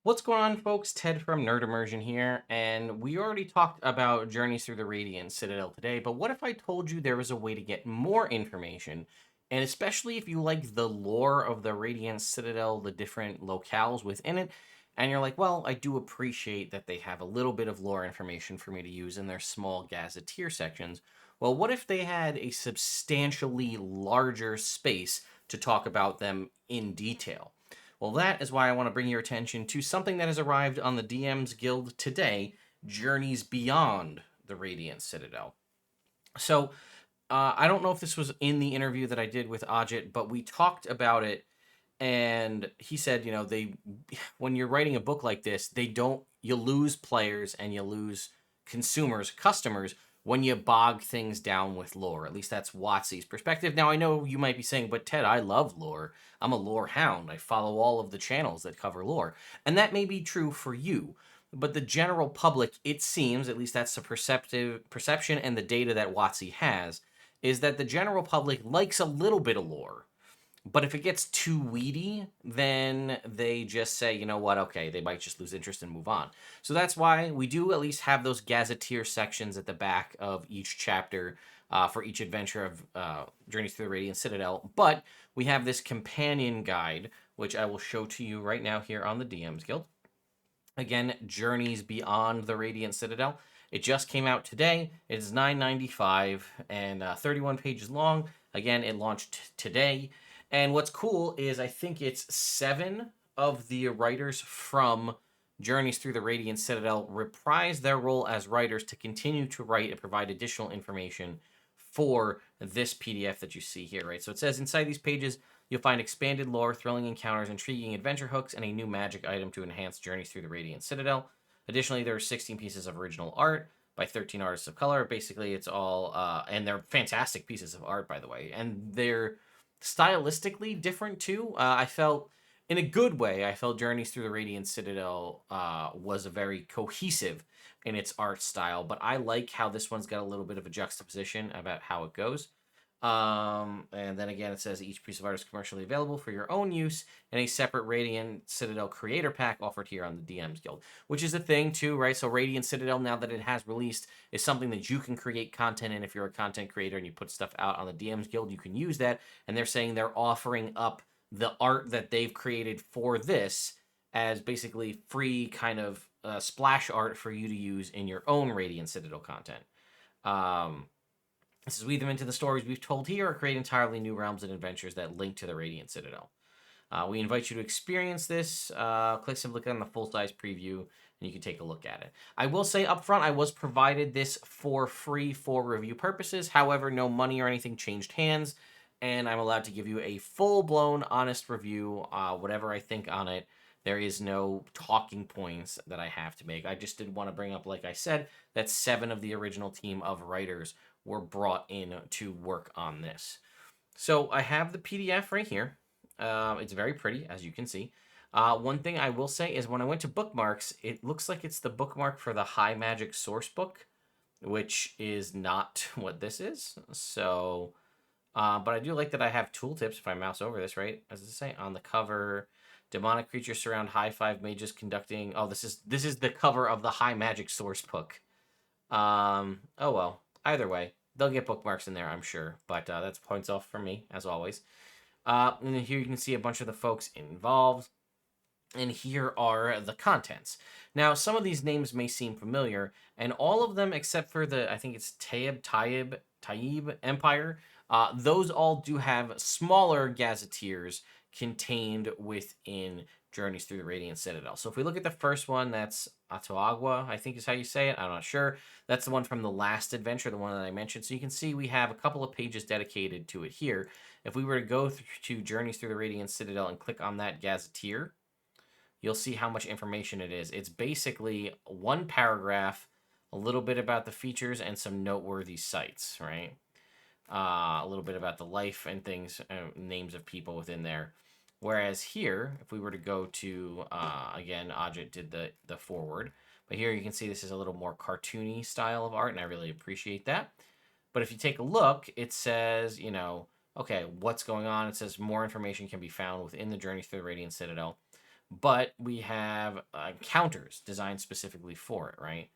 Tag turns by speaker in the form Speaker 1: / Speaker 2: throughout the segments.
Speaker 1: What's going on, folks? Ted from Immersion here, and we already talked about Journeys Through the Radiant Citadel today, but what if I told you there was a way to get more information, and especially if you like the lore of the Radiant Citadel, the different locales within it, and you're like, well, I do appreciate that they have a little bit of lore information for me to use in their small gazetteer sections. Well, what if they had a substantially larger space to talk about them in detail? Well, that is why I want to bring your attention to something that has arrived on the DM's Guild today, Journeys Beyond the Radiant Citadel. So, I don't know if this was in the interview that I did with Ajit, but we talked about it, and he said, when you're writing a book like this, you lose players and you lose consumers, customers, when you bog things down with lore. At least that's Watsy's perspective. Now, I know you might be saying, but Ted, I love lore. I'm a lore hound. I follow all of the channels that cover lore. And that may be true for you. But the general public, it seems, at least that's the perception and the data that Watsy has, is that the general public likes a little bit of lore. But if it gets too weedy, then they just say, you know what, okay, they might just lose interest and move on. So that's why we do at least have those gazetteer sections at the back of each chapter for each adventure of Journeys Through the Radiant Citadel. But we have this companion guide, which I will show to you right now here on the DM's Guild. Again, Journeys Beyond the Radiant Citadel. It just came out today. It is $9.95 and 31 pages long. Again, it launched today. And what's cool is I think it's 7 of the writers from Journeys Through the Radiant Citadel reprise their role as writers to continue to write and provide additional information for this PDF that you see here, right? So it says inside these pages, you'll find expanded lore, thrilling encounters, intriguing adventure hooks, and a new magic item to enhance Journeys Through the Radiant Citadel. Additionally, there are 16 pieces of original art by 13 artists of color. Basically, it's all, and they're fantastic pieces of art, by the way, and they're stylistically different too. I felt, in a good way, I felt Journeys Through the Radiant Citadel was a very cohesive in its art style, but I like how this one's got a little bit of a juxtaposition about how it goes. And then again, it says each piece of art is commercially available for your own use and a separate Radiant Citadel creator pack offered here on the DM's Guild, which is a thing too, right? So Radiant Citadel, now that it has released, is something that you can create content in. If you're a content creator and you put stuff out on the DM's Guild, you can use that. And they're saying they're offering up the art that they've created for this as basically free kind of splash art for you to use in your own Radiant Citadel content. This is weave them into the stories we've told here or create entirely new realms and adventures that link to the Radiant Citadel. We invite you to experience this. Simply click on the full-size preview, and you can take a look at it. I will say up front, I was provided this for free for review purposes. However, no money or anything changed hands, and I'm allowed to give you a full-blown, honest review, whatever I think on it. There is no talking points that I have to make. I just did want to bring up, like I said, that 7 of the original team of writers were brought in to work on this. So I have the PDF right here. It's very pretty, as you can see. One thing I will say is when I went to bookmarks, it looks like it's the bookmark for the High Magic source book, which is not what this is. So, but I do like that I have tooltips if I mouse over this, right? As it say on the cover, demonic creatures surround high 5 mages conducting. Oh, this is the cover of the High Magic source book. Oh well. Either way, they'll get bookmarks in there, I'm sure. But that's points off for me, as always. And then here you can see a bunch of the folks involved. And here are the contents. Now, some of these names may seem familiar, and all of them except for I think it's Taib Empire, those all do have smaller gazetteers contained within Journeys Through the Radiant Citadel. So if we look at the first one, that's Atoagua, I think is how you say it. I'm not sure. That's the one from the last adventure, the one that I mentioned. So you can see we have a couple of pages dedicated to it here. If we were to go to Journeys Through the Radiant Citadel and click on that gazetteer, you'll see how much information it is. It's basically one paragraph, a little bit about the features and some noteworthy sites, right? A little bit about the life and things, names of people within there. Whereas here, if we were to go to, again, Ajit did the forward, but here you can see this is a little more cartoony style of art, and I really appreciate that. But if you take a look, it says, okay, what's going on? It says more information can be found within the Journey Through the Radiant Citadel. But we have counters designed specifically for it, right?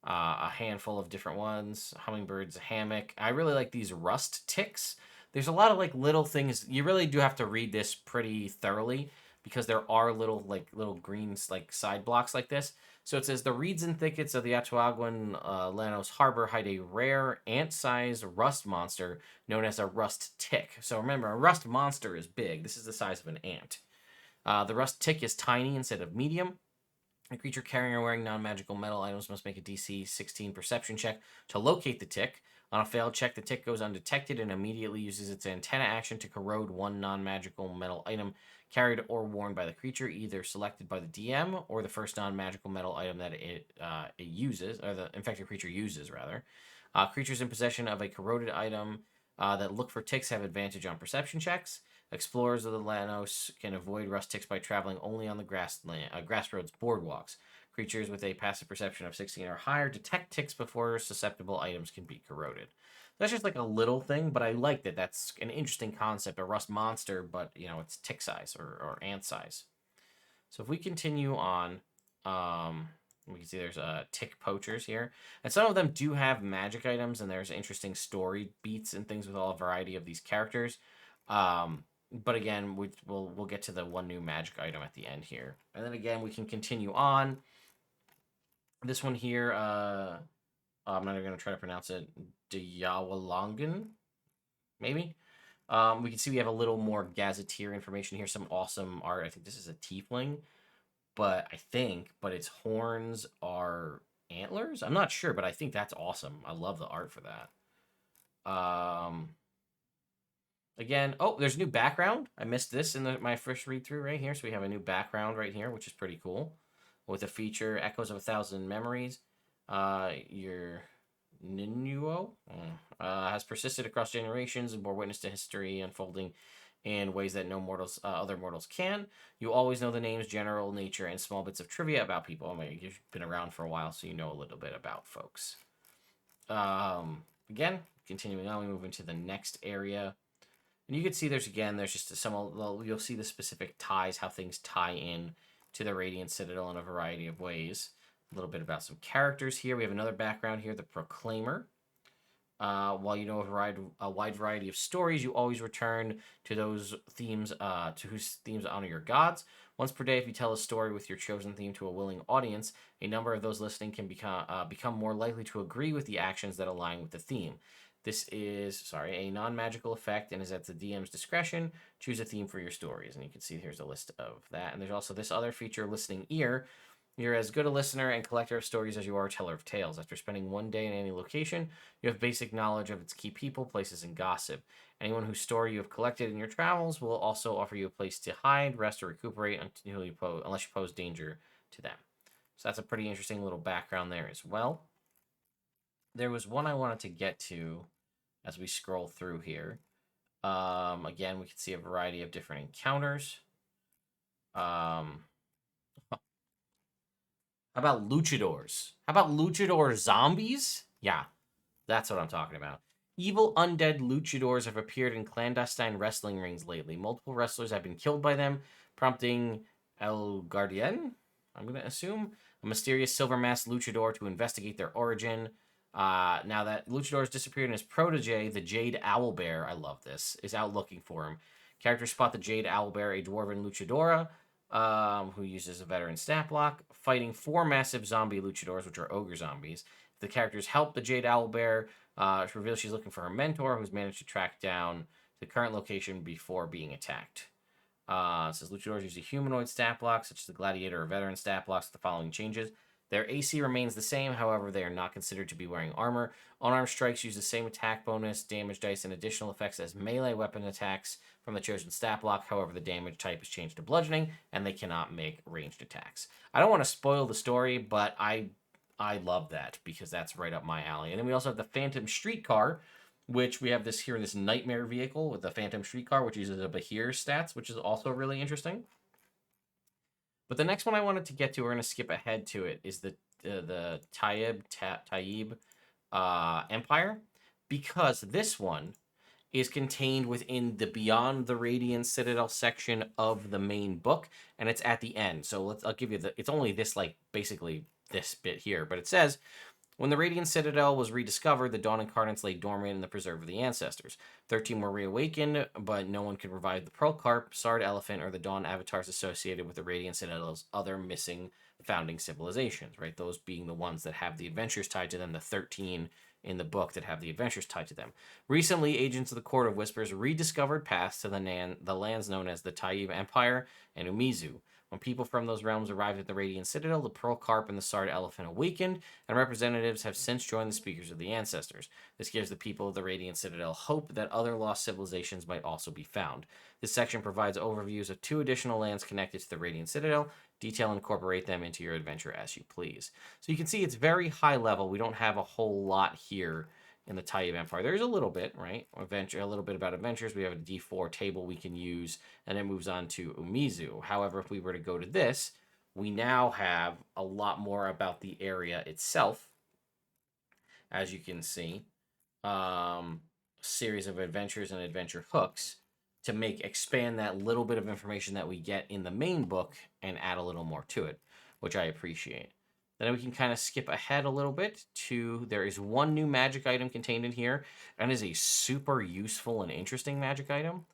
Speaker 1: A handful of different ones, hummingbirds, a hammock. I really like these rust ticks. There's a lot of like little things. You really do have to read this pretty thoroughly because there are little greens like side blocks like this. So it says the reeds and thickets of the Atahualcan Llanos Harbor hide a rare ant-sized rust monster known as a rust tick. So remember, a rust monster is big. This is the size of an ant. The rust tick is tiny instead of medium. A creature carrying or wearing non-magical metal items must make a DC 16 perception check to locate the tick. On a failed check, the tick goes undetected and immediately uses its antenna action to corrode one non-magical metal item carried or worn by the creature, either selected by the DM or the first non-magical metal item that it uses, or the infected creature uses, rather. Creatures in possession of a corroded item that look for ticks have advantage on perception checks. Explorers of the Llanos can avoid rust ticks by traveling only on the grass roads boardwalks. Creatures with a passive perception of 16 or higher detect ticks before susceptible items can be corroded. That's just like a little thing, but I like that. That's an interesting concept, a rust monster, but it's tick size or ant size. So if we continue on, we can see there's tick poachers here, and some of them do have magic items, and there's interesting story beats and things with all a variety of these characters. But again, we'll get to the one new magic item at the end here, and then again we can continue on. This one here, I'm not even gonna try to pronounce it. Diyawalangan, maybe. We can see we have a little more gazetteer information here. Some awesome art. I think this is a tiefling, but its horns are antlers. I'm not sure, but I think that's awesome. I love the art for that. Again, there's a new background. I missed this in my first read through right here. So we have a new background right here, which is pretty cool. With a feature, Echoes of 1,000 Memories. Your Ninuo has persisted across generations and bore witness to history unfolding in ways that no mortals, other mortals can. You always know the names, general nature, and small bits of trivia about people. I mean, you've been around for a while, so you know a little bit about folks. Again, continuing on, we move into the next area. And you can see there's just you'll see the specific ties, how things tie in to the Radiant Citadel in a variety of ways. A little bit about some characters here. We have another background here, the Proclaimer. While you know a wide variety of stories, you always return to those themes, to whose themes honor your gods. Once per day, if you tell a story with your chosen theme to a willing audience, a number of those listening can become more likely to agree with the actions that align with the theme. This is, a non-magical effect and is at the DM's discretion. Choose a theme for your stories. And you can see here's a list of that. And there's also this other feature, Listening Ear. You're as good a listener and collector of stories as you are a teller of tales. After spending one day in any location, you have basic knowledge of its key people, places, and gossip. Anyone whose story you have collected in your travels will also offer you a place to hide, rest, or recuperate unless you pose danger to them. So that's a pretty interesting little background there as well. There was one I wanted to get to as we scroll through here. Again, we can see a variety of different encounters. How about luchadors? How about luchador zombies? Yeah, that's what I'm talking about. Evil undead luchadors have appeared in clandestine wrestling rings lately. Multiple wrestlers have been killed by them, prompting El Guardian, I'm going to assume, a mysterious silver-masked luchador to investigate their origin. Now that Luchador has disappeared and his protege, the Jade Owlbear, I love this, is out looking for him. Characters spot the Jade Owlbear, a dwarven luchadora, who uses a veteran stat block, fighting 4 massive zombie luchadors, which are ogre zombies. The characters help the Jade Owlbear. She reveals she's looking for her mentor, who's managed to track down the current location before being attacked. It says luchadors use a humanoid stat block, such as the gladiator or veteran stat blocks, with the following changes. Their AC remains the same, however, they are not considered to be wearing armor. Unarmed strikes use the same attack bonus, damage dice, and additional effects as melee weapon attacks from the chosen stat block. However, the damage type is changed to bludgeoning, and they cannot make ranged attacks. I don't want to spoil the story, but I love that because that's right up my alley. And then we also have the Phantom Streetcar, which we have this here in this nightmare vehicle with the Phantom Streetcar, which uses a Bahir stats, which is also really interesting. But the next one I wanted to get to, we're going to skip ahead to it, is the taib Empire, because this one is contained within the Beyond the Radiant Citadel section of the main book, and it's at the end. So I'll give you it's only this, like, basically this bit here, but it says, when the Radiant Citadel was rediscovered, the Dawn Incarnates lay dormant in the Preserve of the Ancestors. 13 were reawakened, but no one could revive the Pearl Carp, Sard Elephant, or the Dawn avatars associated with the Radiant Citadel's other missing founding civilizations, right? Those being the ones that have the adventures tied to them, the 13 in the book that have the adventures tied to them. Recently, agents of the Court of Whispers rediscovered paths to the lands known as the Taib Empire and Umizu. When people from those realms arrived at the Radiant Citadel, the Pearl Carp and the Sard Elephant awakened, and representatives have since joined the Speakers of the Ancestors. This gives the people of the Radiant Citadel hope that other lost civilizations might also be found. This section provides overviews of 2 additional lands connected to the Radiant Citadel. Detail and incorporate them into your adventure as you please. So you can see it's very high level. We don't have a whole lot here in the Taib Empire. There's a little bit, right? A little bit about adventures. We have a D4 table we can use, and it moves on to Umizu. However, if we were to go to this, we now have a lot more about the area itself. As you can see, series of adventures and adventure hooks to expand that little bit of information that we get in the main book and add a little more to it, which I appreciate. Then we can kind of skip ahead a little bit to, there is one new magic item contained in here, and is a super useful and interesting magic item.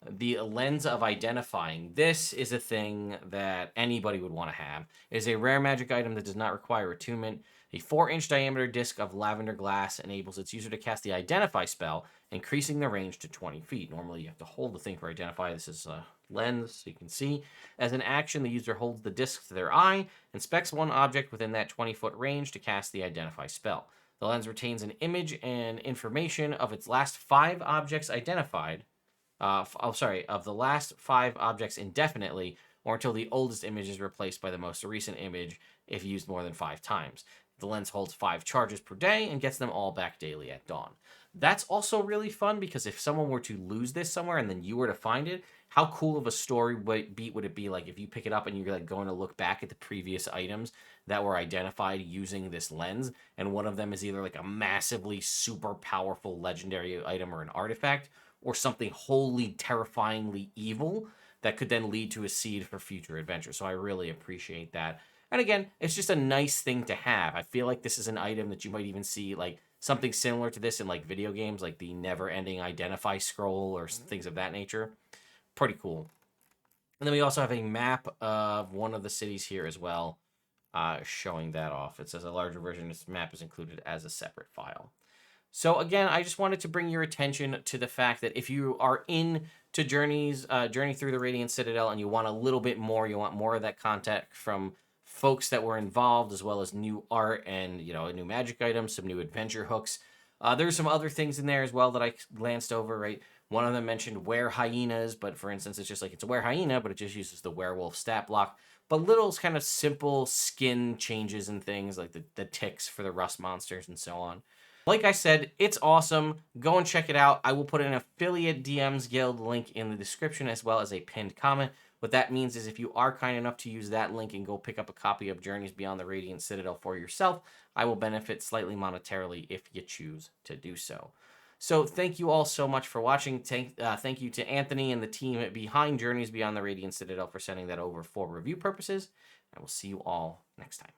Speaker 1: The Lens of Identifying. This is a thing that anybody would want to have. It is a rare magic item that does not require attunement. A 4-inch diameter disc of lavender glass enables its user to cast the Identify spell, increasing the range to 20 feet. Normally, you have to hold the thing for Identify. This is a lens, so you can see. As an action, the user holds the disc to their eye, inspects one object within that 20-foot range to cast the Identify spell. The lens retains an image and information of its last 5 objects identified. Of the last 5 objects indefinitely, or until the oldest image is replaced by the most recent image if used more than 5 times. The lens holds 5 charges per day and gets them all back daily at dawn. That's also really fun, because if someone were to lose this somewhere and then you were to find it, how cool of a story beat would it be, like, if you pick it up and you're like going to look back at the previous items that were identified using this lens, and one of them is either like a massively super powerful legendary item or an artifact, or something wholly terrifyingly evil that could then lead to a seed for future adventure. So I really appreciate that. And again, it's just a nice thing to have. I feel like this is an item that you might even see, like, something similar to this in, like, video games, like the never-ending Identify scroll or things of that nature. Pretty cool. And then we also have a map of one of the cities here as well, showing that off. It says a larger version of this map is included as a separate file. So again, I just wanted to bring your attention to the fact that if you are into Journey Through the Radiant Citadel, and you want a little bit more, you want more of that content from folks that were involved, as well as new art and, a new magic item, some new adventure hooks. There's some other things in there as well that I glanced over, right? One of them mentioned were hyenas, but for instance, it's just like, it's a were hyena, but it just uses the werewolf stat block. But little kind of simple skin changes and things, like the ticks for the rust monsters and so on. Like I said, it's awesome. Go and check it out. I will put an affiliate DMs Guild link in the description, as well as a pinned comment. What that means is if you are kind enough to use that link and go pick up a copy of Journeys Beyond the Radiant Citadel for yourself, I will benefit slightly monetarily if you choose to do so. So thank you all so much for watching. Thank you to Anthony and the team behind Journeys Beyond the Radiant Citadel for sending that over for review purposes. I will see you all next time.